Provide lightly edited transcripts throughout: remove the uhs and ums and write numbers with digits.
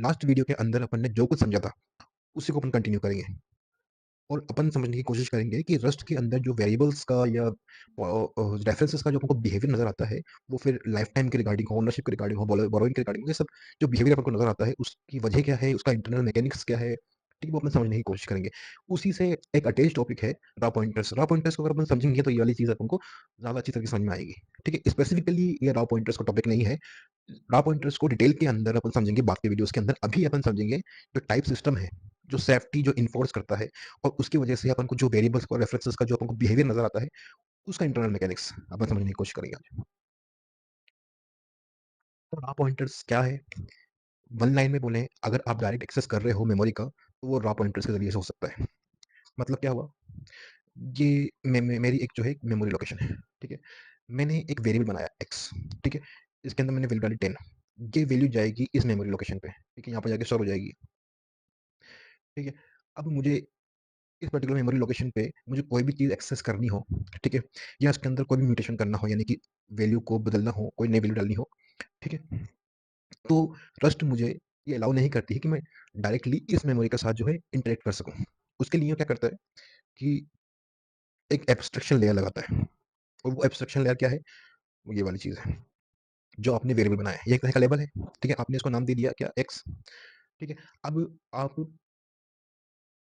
Last video के अंदर अपन ने जो कुछ समझा था, उसी को अपन कंटिन्यू करेंगे और अपन समझने की कोशिश करेंगे कि रस्ट के अंदर जो वेरिएबल्स का या रेफरेंसेस का जो हमको बिहेवियर नज़र आता है, वो फिर लाइफ टाइम के रिगार्डिंग हो, ओनरशिप के रिगार्डिंग हो, बोरोइंग के रिगार्डिंग हो, ये सब जो बिहेवियर अपन को नज़र आता है, उसकी वजह क्या है, उसका इंटरनल मैकेनिक्स क्या है, ठीक है, वो अपन समझने की कोशिश करेंगे। उसी से एक अटैच्ड टॉपिक है रॉ पॉइंटर्स। रॉ पॉइंटर्स को अगर अपन समझेंगे तो ये वाली चीज़ अपन को ज़्यादा अच्छी तरह से समझ में आएगी, ठीक है। स्पेसिफिकली ये रॉ पॉइंटर्स का टॉपिक नहीं है। रॉ पॉइंटर्स को डिटेल के अंदर अपन समझेंगे बाद के वीडियोस के अंदर। अभी अपन समझेंगे जो टाइप सिस्टम है, जो सेफ्टी जो इन्फोर्स करता है और उसकी वजह से अपन को जो वेरिएबल्स और रेफरेंसेस का जो अपन को बिहेवियर नजर आता है, उसका इंटरनल मैकेनिक्स अपन समझने की कोशिश करेंगे आज। तो रॉ पॉइंटर्स क्या है? वन लाइन में बोले, अगर आप डायरेक्ट एक्सेस कर रहे हो मेमोरी का, तो वो रॉ पॉइंटर्स के जरिए से हो सकता है। मतलब क्या हुआ? ये मेरी एक जो है मेमोरी लोकेशन है, ठीक है। मैंने एक वेरिएबल बनाया एक्स, ठीक है। इसके अंदर मैंने वैल्यू डाली 10। ये वैल्यू जाएगी इस मेमोरी लोकेशन पे, ठीक है, यहाँ पर जाके स्टोर हो जाएगी, ठीक है। अब मुझे इस पर्टिकुलर मेमोरी लोकेशन पे मुझे कोई भी चीज़ एक्सेस करनी हो, ठीक है, या इसके अंदर कोई भी म्यूटेशन करना हो, यानी कि वैल्यू को बदलना हो, कोई नई वैल्यू डालनी हो, ठीक है, तो रस्ट मुझे ये अलाउ नहीं करती है कि मैं डायरेक्टली इस मेमोरी के साथ जो है इंटरेक्ट कर सकूं। उसके लिए क्या करता है कि एक एब्स्ट्रक्शन लेयर लगाता है। और वो एब्स्ट्रक्शन लेयर क्या है? वो ये वाली चीज़ है जो आपने वेरिएबल बनाया है। ये एक तरह का लेबल है, ठीक है। आपने इसको नाम दे दिया क्या? एक्स, ठीक है। अब आप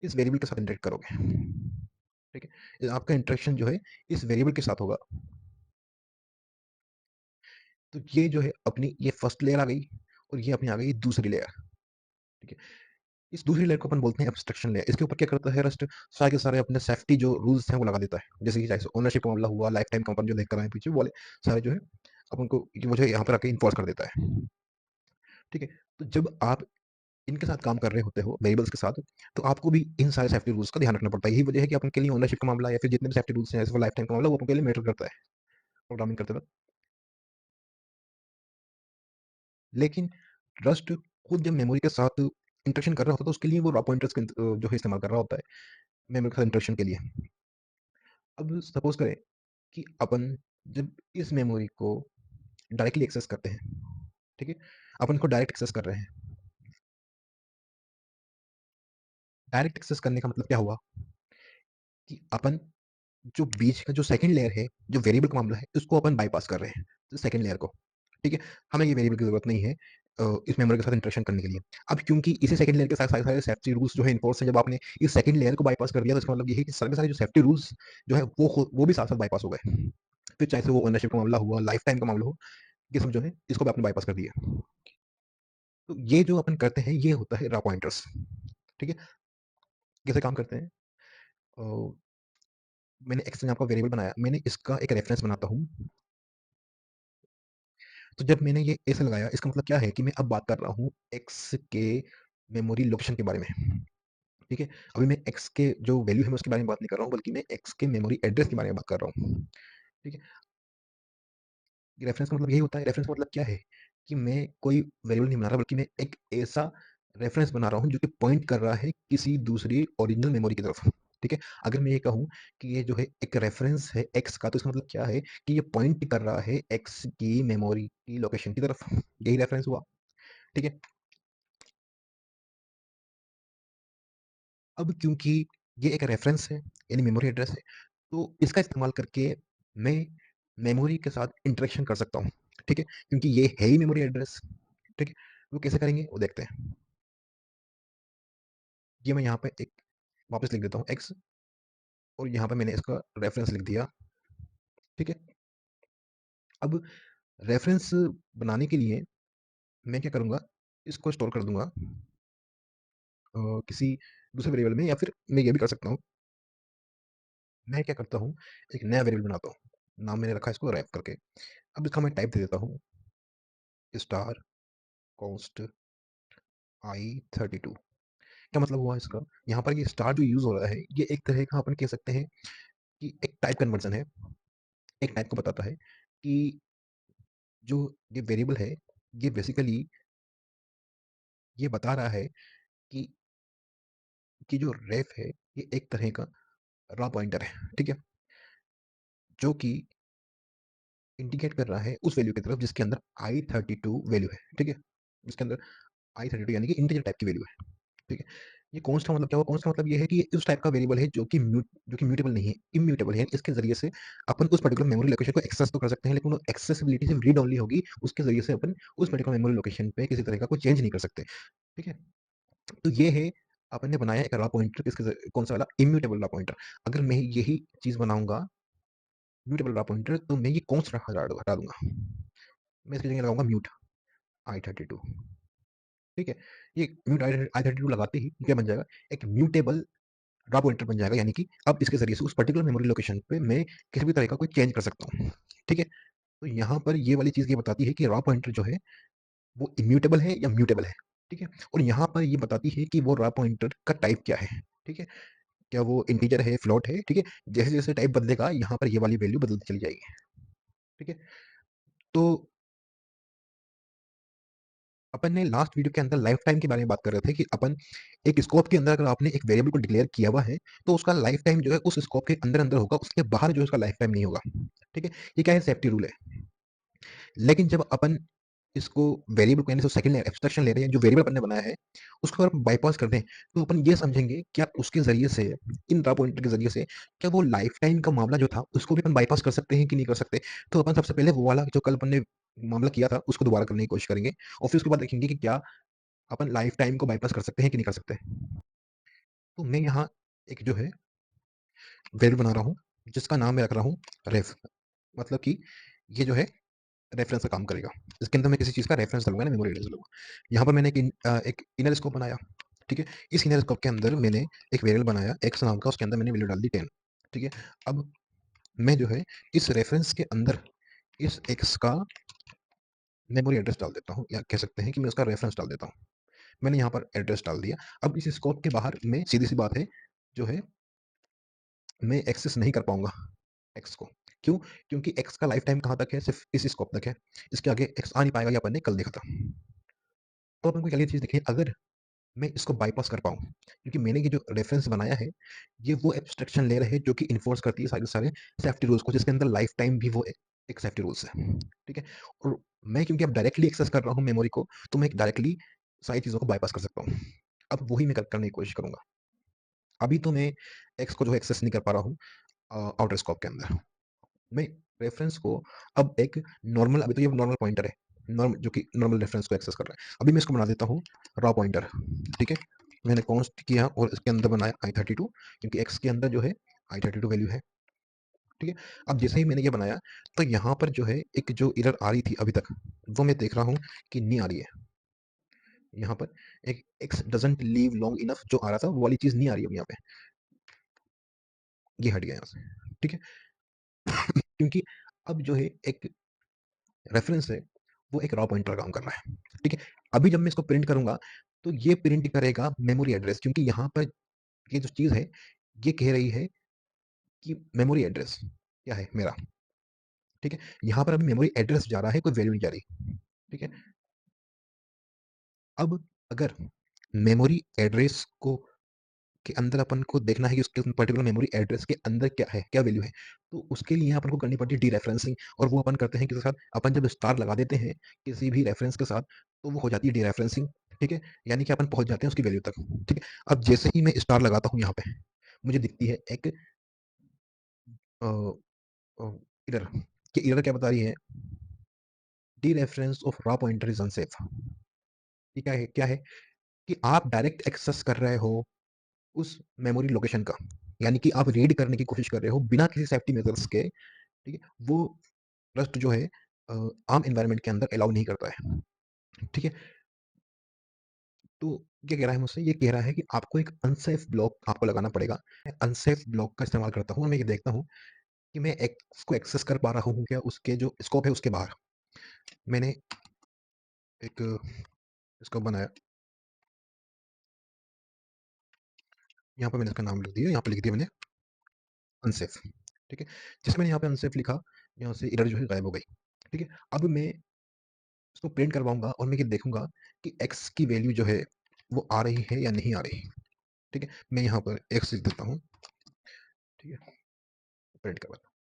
इस वेरिएबल के साथ इंटरेक्ट करोगे, ठीक है। आपका इंटरेक्शन जो है इस वेरिएबल के साथ होगा। तो ये जो है अपनी ये फर्स्ट लेयर आ गई और ये अपनी आ गई दूसरी लेयर, ठीक है। इस दूसरी लेयर को अपन बोलते हैं एब्स्ट्रक्शन लेयर। इसके ऊपर क्या करता है रस्ट? सारे के सारे अपने सेफ्टी जो रूल्स हैं वो लगा देता है। जैसे कि जैसे ओनरशिप का मामला हुआ, लाइफ टाइम का अपन जो देख कर आए हैं पीछे, वो वाले सारे जो है अपन को वो जो है यहाँ पर आके इन्फोर्स कर देता है, ठीक है। तो जब आप इनके साथ काम कर रहे होते हो वेरिएबल्स के साथ, तो आपको भी इन सारे सेफ्टी रूल्स का ध्यान रखना पड़ता है। यही वजह है कि अपन के लिए ओनरशिप का मामला या फिर जितने भी सेफ्टी रूल्स हैं, जैसे लाइफ टाइम का मामला, वो अपन के लिए मैटर करता है प्रोग्रामिंग करते वक्त। लेकिन रस्ट खुद जब मेमोरी के साथ इंटरेक्शन कर रहा होता है, तो उसके लिए वो रॉ पॉइंटर्स जो है इस्तेमाल कर रहा होता है मेमोरी के साथ इंटरेक्शन के लिए। अब सपोज करें कि अपन जब इस मेमोरी को डायरेक्टली एक्सेस करते हैं, ठीक है, अपन इसको डायरेक्ट एक्सेस कर रहे हैं। डायरेक्ट एक्सेस करने का मतलब क्या हुआ कि अपन जो बीच का जो सेकंड लेयर है, जो वेरिएबल का मामला है, उसको अपन बाईपास कर रहे हैं, तो सेकंड लेयर को, ठीक है। हमें ये वेरिएबल की जरूरत नहीं है इस मेमोरी के साथ इंटरेक्शन करने के लिए। अब क्योंकि इसी सेकंड लेयर के साथ सारे सारे सेफ्टी रूल्स जो है इन्फोर्स हैं, जब आपने इस सेकंड लेयर को बाईपास कर दिया, तो इसका मतलब ये है कि सारे के सारे जो सेफ्टी रूल्स जो है वो भी साथ साथ बाईपास हो गए। फिर चाहे से वो ओनरशिप का मामला हुआ, लाइफ टाइम का मामला हो, ये सब जो है इसको भी आपने बाईपास कर दिया। तो ये जो अपन करते हैं ये होता है रॉ पॉइंटर्स, ठीक है। कैसे काम करते हैं? अ, मैंने एक्स नाम का वेरिएबल बनाया, मैंने इसका एक रेफरेंस बनाता हूँ। तो जब मैंने ये ऐसे लगाया, इसका मतलब क्या है कि मैं अब बात कर रहा हूँ एक्स के मेमोरी लोकेशन के बारे में, ठीक है। अभी मैं एक्स के जो वैल्यू है मैं उसके बारे में बात नहीं कर रहा हूँ, बल्कि मैं एक्स के मेमोरी एड्रेस के बारे में बात कर रहा हूँ, ठीक है। रेफरेंस का मतलब यही होता है। रेफरेंस का मतलब क्या है कि मैं कोई वेरिएबल नहीं बना रहा, बल्कि मैं एक ऐसा रेफरेंस बना रहा हूँ जो कि पॉइंट कर रहा है किसी दूसरी ओरिजिनल मेमोरी की तरफ, ठीक है। अगर मैं ये कहूँ कि ये जो है एक रेफरेंस है एक्स का, तो इसका मतलब क्या है कि ये पॉइंट कर रहा है एक्स की मेमोरी की लोकेशन की तरफ। यही रेफरेंस हुआ, ठीक है। अब क्योंकि ये एक रेफरेंस है, यानी मेमोरी एड्रेस है, तो इसका इस्तेमाल करके मैं मेमोरी के साथ इंटरेक्शन कर सकता हूँ, ठीक है, क्योंकि ये है ही मेमोरी एड्रेस, ठीक है। वो कैसे करेंगे वो देखते हैं। ये मैं यहाँ पे एक वापस लिख देता हूँ एक्स, और यहाँ पे मैंने इसका रेफरेंस लिख दिया, ठीक है। अब रेफरेंस बनाने के लिए मैं क्या करूँगा, इसको स्टोर कर दूंगा किसी दूसरे वेरिएबल में, या फिर मैं ये भी कर सकता हूँ, मैं क्या करता हूँ, एक नया वेरिएबल बनाता हूँ। नाम मैंने रखा है इसको रैप करके। अब इसका मैं टाइप दे देता हूँ स्टार कॉन्स्ट i32। क्या मतलब हुआ इसका? यहाँ पर ये स्टार जो यूज हो रहा है, ये एक तरह का अपन कह सकते हैं कि एक टाइप कन्वर्जन है। एक टाइप को बताता है कि जो ये वेरिएबल है, ये बेसिकली ये बता रहा है कि जो रेफ है, ये एक तरह का रॉ पॉइंटर है, ठीक है, जो कि इंडिकेट कर रहा है उस वैल्यू की तरफ जिसके अंदर i32 वैल्यू है, ठीक है, जिसके अंदर i32 यानी कि इंटीजर टाइप की वैल्यू है, ठीक है? ये कॉन्स्ट का मतलब क्या हुआ? कॉन्स्ट का मतलब ये है कि ये उस टाइप का वेरिएबल है जो कि म्यूटेबल नहीं है, इम्यूटेबल है। इसके ज़रिए से अपन उस पर्टिकुलर मेमोरी लोकेशन को एक्सेस तो कर सकते हैं, लेकिन वो एक्सेसिबिलिटी सिर्फ रीड ओनली होगी, उसके ज़रिए से अपन उस पर्टिकुलर मेमोरी लोकेशन पे किसी तरह का कोई चेंज नहीं कर सकते, ठीक है? तो ये है, अपन ने बनाया एक रॉ पॉइंटर, किसके कौन-सा वाला? Immutable raw pointer. अगर मैं यही चीज़ बनाऊँगा म्यूटेबल रॉ पॉइंटर, तो मैं ये कॉन्स्ट हटा दूँगा। मैं इसकी जगह लगाऊँगा म्यूट i32, ठीक है? ये म्यूट i32 लगाते ही क्या बन जाएगा? एक म्यूटेबल रॉ पॉइंटर बन जाएगा, यानी कि अब इसके ज़रिए से उस पर्टिकुलर मेमोरी लोकेशन पे मैं किसी भी तरह का कोई चेंज कर सकता हूँ, ठीक है? तो यहाँ पर ये वाली चीज़ ये बताती है कि रॉ पॉइंटर जो है, वो इम्यूटेबल है या म्यूटेबल है, ठीक है? और यहाँ पर ये बताती है कि वो रॉ पॉइंटर का टाइप क्या है, ठीक है? क्या वो इंटीजर है, फ्लोट है, ठीक है? जैसे-जैसे टाइप बदलेगा, यहाँ पर ये वाली वैल्यू बदलती चली जाएगी, ठीक है? तो अपन ने लास्ट वीडियो के अंदर लाइफ टाइम के बारे में बात कर रहे थे कि अपन एक स्कोप के अंदर अगर आपने एक वेरिएबल को डिक्लेयर किया हुआ है, तो उसका लाइफ टाइम जो है उस स्कोप के अंदर-अंदर होगा, उसके बाहर जो है उसका लाइफ टाइम नहीं होगा, ठीक है? ये क्या है? सेफ्टी रूल है। लेकिन जब अपन इसको वेरिएबल को यानी जो सेकंड लेयर एब्स्ट्रैक्शन ले रहे हैं, जो वेरिएबल अपन ने बनाया है, उसको अगर बायपास कर दें, तो अपन ये समझेंगे क्या उसके ज़रिए से, इन रॉ पॉइंटर के ज़रिए से, क्या वो लाइफ टाइम का मामला जो था, उसको भी अपन बायपास कर सकते हैं कि नहीं कर सकते? तो अपन सबसे पहले वो वाला जो कल अपन ने मामला किया था, उसको दोबारा करने की कोशिश करेंगे और फिर उसके बाद देखेंगे कि क्या अपन लाइफ टाइम को बायपास कर सकते हैं कि नहीं कर सकते। तो मैं यहाँ एक जो है वेरिएबल बना रहा हूँ, जिसका नाम मैं रख रहा हूँ रेफ, मतलब कि ये जो है रेफरेंस का काम करेगा। इसके अंदर मैं किसी चीज़ का रेफरेंस डालूँगा ना, मेमोरी एड्रेस डालूँगा। यहाँ पर मैंने एक इनर स्कोप बनाया, ठीक है? इस इनर स्कोप के अंदर मैंने एक वेरिएबल बनाया एक्स नाम का, उसके अंदर मैंने वैल्यू डाल दी 10, ठीक है? अब मैं जो है इस रेफरेंस के अंदर इस एक्स का मेमोरी एड्रेस डाल देता हूँ, या कह सकते हैं कि मैं उसका रेफरेंस डाल देता हूँ। मैंने यहाँ पर एड्रेस डाल दिया। अब इस स्कोप के बाहर मैं सीधी-सी बात है, जो है मैं एक्सेस नहीं कर पाऊँगा एक्स को। क्यों? क्योंकि एक्स का लाइफ टाइम कहाँ तक है? सिर्फ़ इस स्कोप तक है। इसके आगे एक्स आ नहीं पाएगा, ये अपन ने कल देखा था। तो अपन को क्या ये चीज़ देखिए, अगर मैं इसको बायपास कर पाऊँ, क्योंकि मैंने ये जो रेफ़रेंस बनाया है, ये वो एब्स्ट्रैक्शन लेयर है जो कि इन्फोर्स करती है सारे के सारे सेफ्टी रूल्स को, जिसके अंदर लाइफ टाइम भी वो एक सेफ्टी रूल्स है, ठीक है? और मैं क्योंकि अब डायरेक्टली एक्सेस कर रहा हूँ मेमोरी को, तो मैं डायरेक्टली सारी चीज़ों को बायपास कर सकता हूँ। अब वही मैं करने की कोशिश करूँगा। अभी तो मैं एक्स को जो है एक्सेस नहीं कर पा रहा हूँ आउटर स्कोप के अंदर। मैं रेफ़रेंस को अब एक नॉर्मल, अभी तो ये नॉर्मल पॉइंटर है, जो कि नॉर्मल रेफ़रेंस को एक्सेस कर रहा है। अभी मैं इसको बना देता हूँ रॉ पॉइंटर, ठीक है? मैंने कॉन्स्ट किया और इसके अंदर बनाया i32, क्योंकि x के अंदर जो है i32 वैल्यू है, ठीक है? अब जैसे ही मैंने ये बनाया, तो यहाँ पर जो है एक जो एरर आ रही थी अभी तक, वो मैं देख रहा हूँ कि नहीं आ रही है। यहाँ पर एक x doesn't leave long enough जो आ रहा था, वो वाली चीज़ नहीं आ रही है अब यहाँ पे। ये हट गया यहाँ से, ठीक है? क्योंकि अब जो है एक रेफरेंस है, वो एक रॉ पॉइंटर का काम कर रहा है, ठीक है? अभी जब मैं इसको प्रिंट करूँगा, तो ये प्रिंट करेगा मेमोरी एड्रेस, क्योंकि यहाँ पर ये जो चीज़ है, ये कह रही है कि मेमोरी एड्रेस क्या है मेरा, ठीक है? यहाँ पर अभी मेमोरी एड्रेस जा रहा है, कोई वैल्यू नहीं जा रही, ठीक है? अब अगर मेमोरी एड्रेस को के अंदर अपन को देखना है कि उसके पर्टिकुलर मेमोरी एड्रेस के अंदर क्या है, क्या वैल्यू है, तो उसके लिए अपन को करनी पड़ती है डीरेफरेंसिंग, और वो अपन करते हैं किसके साथ? अपन जब स्टार लगा देते हैं किसी भी रेफरेंस के साथ, तो वो हो जाती है डीरेफरेंसिंग, ठीक है? यानी कि अपन पहुँच जाते हैं उसकी वैल्यू तक, ठीक है? अब जैसे ही मैं स्टार लगाता हूँ यहाँ पे, मुझे दिखती है एक अ अ, एरर, कि एरर क्या बता रही है? Dereference of raw pointer is unsafe. ये क्या है? कि आप डायरेक्ट एक्सेस कर रहे हो उस मेमोरी लोकेशन का, यानी कि आप रीड करने की कोशिश कर रहे हो बिना किसी सेफ्टी मेजर्स के, ठीक है? वो ट्रस्ट जो है आम एनवायरनमेंट के अंदर अलाउ नहीं करता है, ठीक है? तो क्या कह रहा है मुझसे? ये कह रहा है कि आपको एक अनसेफ ब्लॉक आपको लगाना पड़ेगा। मैं अनसेफ ब्लॉक का इस्तेमाल करता हूँ और मैं ये देखता हूँ कि मैं एक्स को एक्सेस कर पा रहा हूँ क्या, उसके जो स्कोप है उसके बाहर। मैंने एक स्कोप बनाया, यहाँ पे मैंने इसका नाम लिख दिया, यहाँ पे लिख दिया मैंने अनसेफ, ठीक है? जिस मैंने यहाँ पे अनसेफ लिखा, यहाँ से एरर जो है गायब हो गई, ठीक है? अब मैं इसको प्रिंट करवाऊँगा और मैं ये देखूँगा कि x की वैल्यू जो है, वो आ रही है या नहीं आ रही, ठीक है? मैं यहाँ पर x लिख देता हूँ, ठीक है? प्रिंट करवाता हूँ।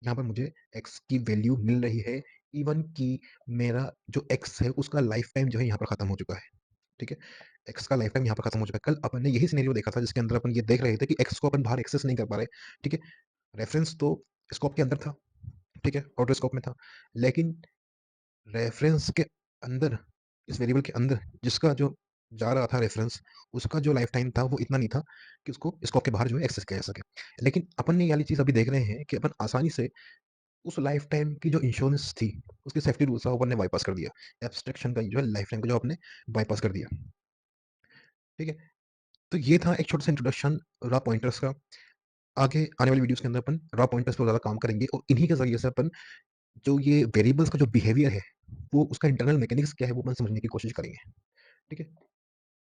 यहाँ पर मुझे x की वैल्यू मिल रही है, इवन कि मेरा जो x है, उसका लाइफ टाइम जो है यहाँ पर खत्म हो चुका है, ठीक है? एक्स का लाइफ टाइम यहाँ पे खत्म हो चुका है। कल अपन ने यही सिनेरियो देखा था जिसके अंदर अपन ये देख रहे थे कि एक्स को अपन बाहर एक्सेस नहीं कर पा रहे, ठीक है? रेफरेंस तो स्कोप के अंदर था, ठीक है? आउटर स्कोप में था। लेकिन रेफरेंस के अंदर, इस वेरिएबल के अंदर जिसका जो जा रहा था रेफरेंस, उसका जो लाइफ टाइम था वो इतना नहीं था कि उसको स्कोप के बाहर जो है एक्सेस किया जा सके। लेकिन अपन ने ये वाली चीज़ अभी देख रहे हैं कि अपन आसानी से उस लाइफ टाइम की जो इंश्योरेंस थी, उसके सेफ्टी रूल्स था, वो अपन ने बायपास कर दिया। एब्स्ट्रैक्शन का जो है लाइफ टाइम का जो आपने बायपास कर दिया, ठीक है? तो ये था एक छोटा-सा इंट्रोडक्शन रॉ पॉइंटर्स का। आगे आने वाली वीडियोज़ के अंदर अपन रॉ पॉइंटर्स पे ज़्यादा काम करेंगे और इन्हीं के ज़रिए से अपन जो ये वेरिएबल्स का जो बिहेवियर है, वो उसका इंटरनल मैकेनिक्स क्या है, वो अपन समझने की कोशिश करेंगे, ठीक है?